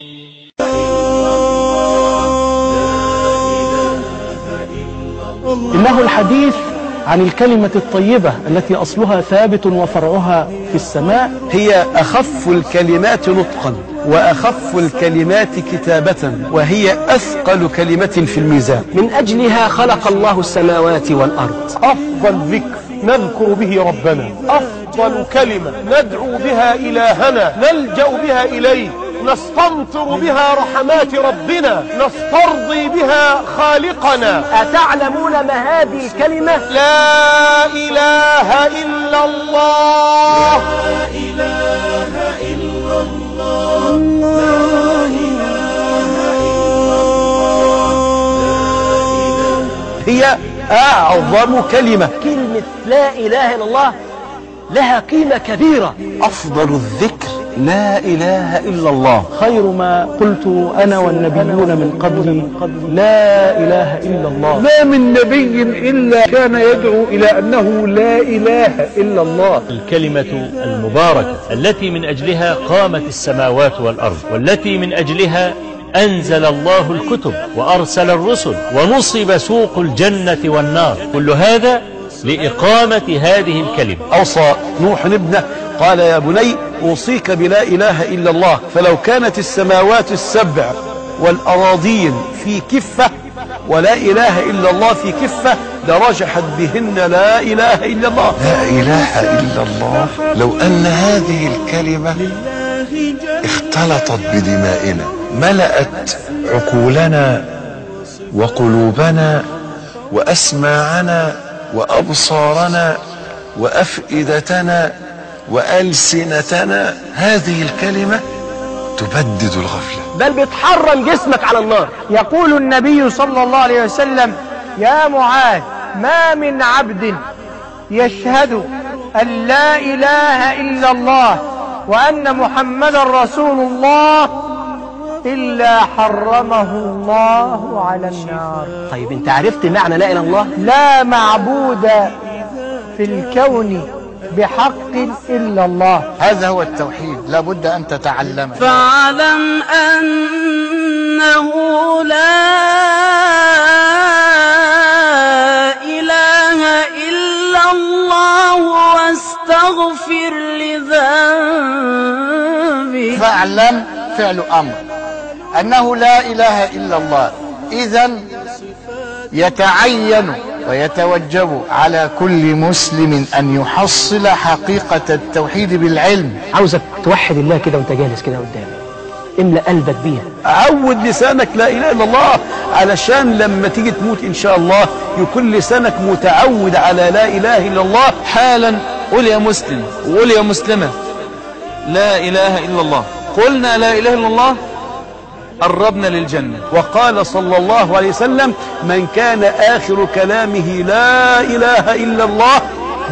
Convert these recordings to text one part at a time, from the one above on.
إنه الحديث عن الكلمة الطيبة التي أصلها ثابت وفرعها في السماء. هي أخف الكلمات نطقا وأخف الكلمات كتابة، وهي أثقل كلمة في الميزان. من أجلها خلق الله السماوات والأرض. أفضل ذكر نذكر به ربنا، أفضل كلمة ندعو بها إلهنا، نلجأ بها إليه، نستمطر بها رحمات ربنا، نسترضي بها خالقنا. أتعلمون ما هذه الكلمة؟ لا إله إلا الله. لا إله إلا الله. لا إله إلا الله. هي أعظم كلمة. كلمة لا إله إلا الله لها قيمة كبيرة. أفضل الذكر لا إله إلا الله. خير ما قلت أنا والنبيون من قبلي لا إله إلا الله. ما من نبي إلا كان يدعو إلى أنه لا إله إلا الله. الكلمة المباركة التي من أجلها قامت السماوات والأرض، والتي من أجلها أنزل الله الكتب وأرسل الرسل ونصب سوق الجنة والنار. كل هذا لإقامة هذه الكلمة. أوصى نوح ابنه قال: يا بني أوصيك بلا إله إلا الله، فلو كانت السماوات السبع والأراضين في كفة ولا إله إلا الله في كفة لرجحت بهن لا إله إلا الله. لا إله إلا الله. لو أن هذه الكلمة اختلطت بدمائنا، ملأت عقولنا وقلوبنا وأسماعنا وأبصارنا وأفئدتنا وألسنتنا، هذه الكلمة تبدد الغفلة، بل بتحرم جسمك على النار. يقول النبي صلى الله عليه وسلم: يا معاذ، ما من عبد يشهد أن لا إله إلا الله وأن محمدا رسول الله إلا حرمه الله على النار. طيب انت عرفت معنى لا إله إلا الله؟ لا معبود في الكون بحق إلا الله. هذا هو التوحيد، لابد أن تتعلمه. فاعلم أنه لا إله إلا الله واستغفر لذنبك. فاعلم فعل أمر أنه لا إله إلا الله، إذن يتعين ويتوجب على كل مسلم أن يحصل حقيقة التوحيد بالعلم. عاوزك توحد الله كده وانت جالس كده قدامي، املأ قلبك بيها. عود لسانك لا إله إلا الله، علشان لما تيجي تموت إن شاء الله يكون لسانك متعود على لا إله إلا الله. حالا قل يا مسلم وقل يا مسلمة لا إله إلا الله. قلنا لا إله إلا الله قربنا للجنة. وقال صلى الله عليه وسلم: من كان آخر كلامه لا إله إلا الله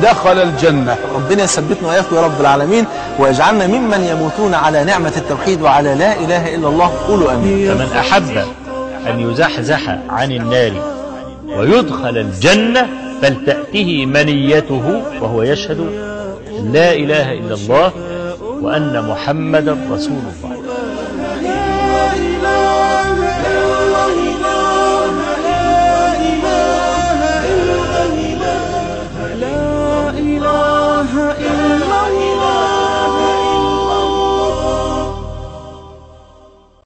دخل الجنة. ربنا يثبتنا وإياكم يا رب العالمين، ويجعلنا ممن يموتون على نعمة التوحيد وعلى لا إله إلا الله. قولوا أمين. فمن أحب أن يزحزح عن النار ويدخل الجنة فلتأته منيته وهو يشهد لا إله إلا الله وأن محمدا رسول الله.